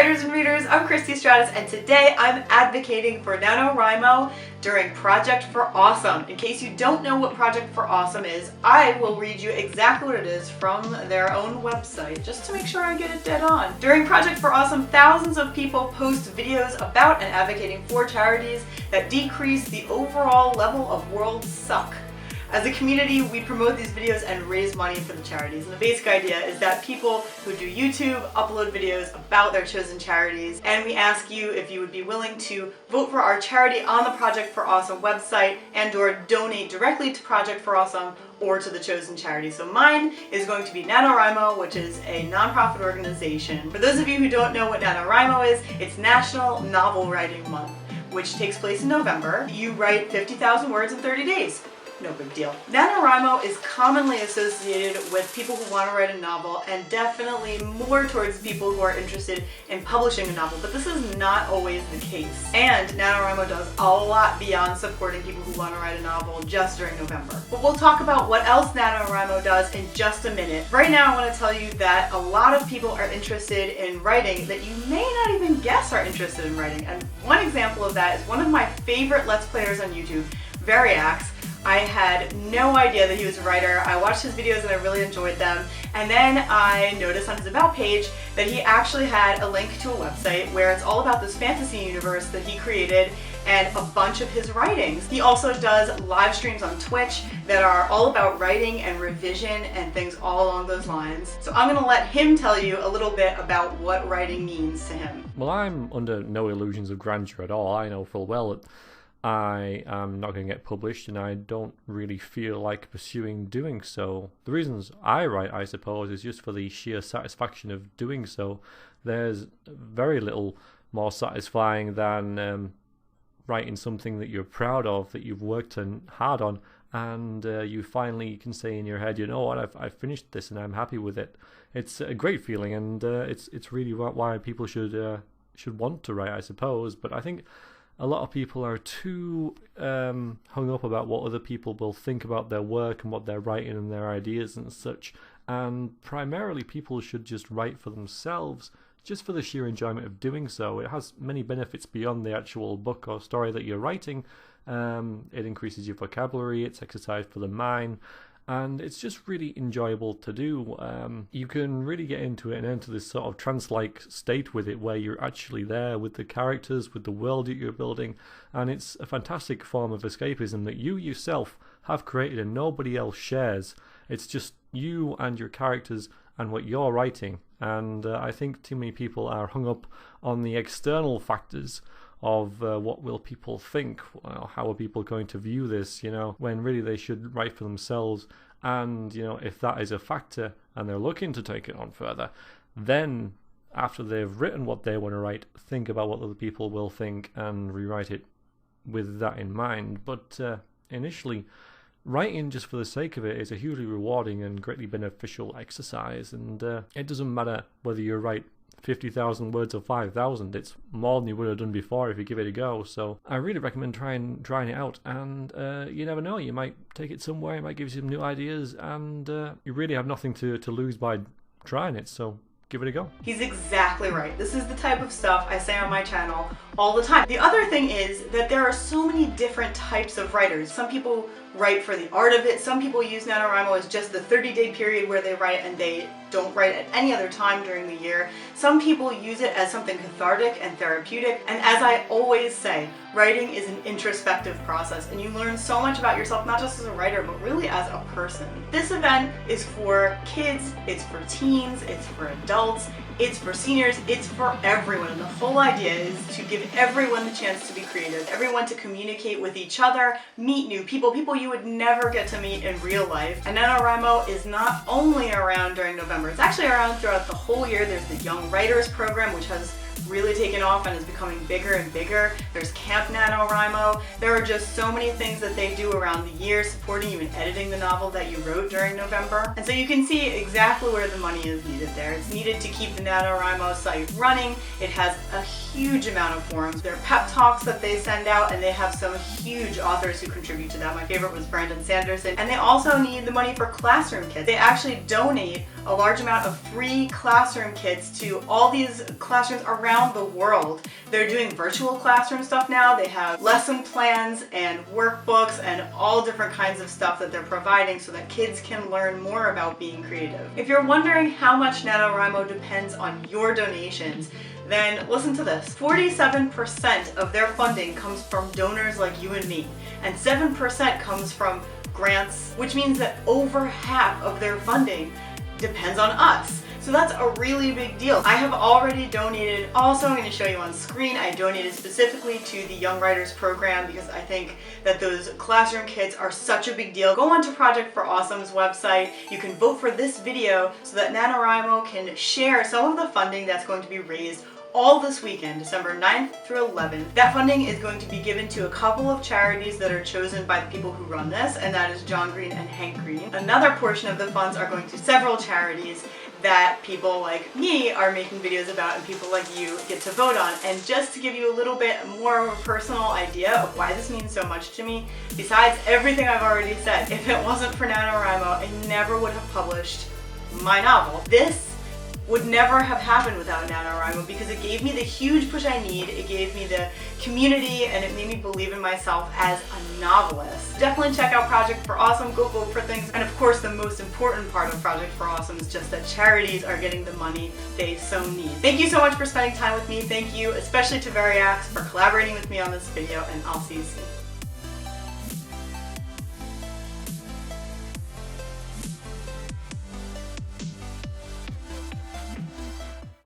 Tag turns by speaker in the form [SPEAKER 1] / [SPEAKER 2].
[SPEAKER 1] writers and readers, I'm Christy Stratus, and today I'm advocating for NaNoWriMo during Project for Awesome. In case you don't know what Project for Awesome is, I will read you exactly what it is from their own website, just to make sure I get it dead on. During Project for Awesome, thousands of people post videos about and advocating for charities that decrease the overall level of world suck. As a community, we promote these videos and raise money for the charities. And the basic idea is that people who do YouTube upload videos about their chosen charities, and we ask you if you would be willing to vote for our charity on the Project for Awesome website and/or donate directly to Project for Awesome or to the chosen charity. So mine is going to be NaNoWriMo, which is a nonprofit organization. For those of you who don't know what NaNoWriMo is, it's National Novel Writing Month, which takes place in November. You write 50,000 words in 30 days. No big deal. NaNoWriMo is commonly associated with people who want to write a novel, and definitely more towards people who are interested in publishing a novel, but this is not always the case. And NaNoWriMo does a lot beyond supporting people who want to write a novel just during November. But we'll talk about what else NaNoWriMo does in just a minute. Right now I want to tell you that a lot of people are interested in writing that you may not even guess are interested in writing. And one example of that is one of my favorite Let's Players on YouTube, Variax. I had no idea that he was a writer. I watched his videos and I really enjoyed them. And then I noticed on his About page that he actually had a link to a website where it's all about this fantasy universe that he created and a bunch of his writings. He also does live streams on Twitch that are all about writing and revision and things all along those lines. So I'm gonna let him tell you a little bit about what writing means to him.
[SPEAKER 2] Well, I'm under no illusions of grandeur at all. I know full well that I am not going to get published, and I don't really feel like pursuing doing so. The reasons I write, I suppose, is just for the sheer satisfaction of doing so. There's very little more satisfying than writing something that you're proud of, that you've worked hard on, and you finally can say in your head, you know what, I've finished this and I'm happy with it. It's a great feeling, and it's really why people should want to write, I suppose. But I think a lot of people are too hung up about what other people will think about their work and what they're writing and their ideas and such. And primarily people should just write for themselves, just for the sheer enjoyment of doing so. It has many benefits beyond the actual book or story that you're writing. It increases your vocabulary, it's exercise for the mind, and it's just really enjoyable to do. You can really get into it and enter this sort of trance-like state with it, where you're actually there with the characters, with the world that you're building, and it's a fantastic form of escapism that you yourself have created and nobody else shares. It's just you and your characters and what you're writing. And I think too many people are hung up on the external factors of what will people think, well, how are people going to view this, when really they should write for themselves. And if that is a factor and they're looking to take it on further, then after they've written what they want to write, think about what other people will think and rewrite it with that in mind. But initially, writing just for the sake of it is a hugely rewarding and greatly beneficial exercise, and it doesn't matter whether you write 50,000 words or 5,000. It's more than you would have done before if you give it a go. So I really recommend trying it out, and you never know, you might take it somewhere, it might give you some new ideas, and you really have nothing to lose by trying it, so give it a go.
[SPEAKER 1] He's exactly right. This is the type of stuff I say on my channel all the time. The other thing is that there are so many different types of writers. Some people write for the art of it. Some people use NaNoWriMo as just the 30-day period where they write and they don't write at any other time during the year. Some people use it as something cathartic and therapeutic. And as I always say, writing is an introspective process, and you learn so much about yourself, not just as a writer, but really as a person. This event is for kids, it's for teens, it's for adults, it's for seniors, it's for everyone. And the whole idea is to give everyone the chance to be creative, everyone to communicate with each other, meet new people you would never get to meet in real life. And NaNoWriMo is not only around during November, it's actually around throughout the whole year. There's the Young Writers program, which has really taken off and is becoming bigger and bigger. There's Camp NaNoWriMo. There are just so many things that they do around the year, supporting you in editing the novel that you wrote during November. And so you can see exactly where the money is needed there. It's needed to keep the NaNoWriMo site running. It has a huge amount of forums. There are pep talks that they send out, and they have some huge authors who contribute to that. My favorite was Brandon Sanderson. And they also need the money for classroom kits. They actually donate a large amount of free classroom kits to all these classrooms around around the world. They're doing virtual classroom stuff now. They have lesson plans and workbooks and all different kinds of stuff that they're providing so that kids can learn more about being creative. If you're wondering how much NaNoWriMo depends on your donations, then listen to this. 47% of their funding comes from donors like you and me, and 7% comes from grants, which means that over half of their funding depends on us. So that's a really big deal. I have already donated. Also, I'm going to show you on screen, I donated specifically to the Young Writers program because I think that those classroom kits are such a big deal. Go on to Project for Awesome's website. You can vote for this video so that NaNoWriMo can share some of the funding that's going to be raised all this weekend, December 9th through 11th. That funding is going to be given to a couple of charities that are chosen by the people who run this, and that is John Green and Hank Green. Another portion of the funds are going to several charities that people like me are making videos about and people like you get to vote on. And just to give you a little bit more of a personal idea of why this means so much to me, besides everything I've already said, if it wasn't for NaNoWriMo, I never would have published my novel. This would never have happened without NaNoWriMo because it gave me the huge push I need, it gave me the community, and it made me believe in myself as a novelist. Definitely check out Project for Awesome, go vote for things, and of course the most important part of Project for Awesome is just that charities are getting the money they so need. Thank you so much for spending time with me. Thank you especially to Variax for collaborating with me on this video, and I'll see you soon.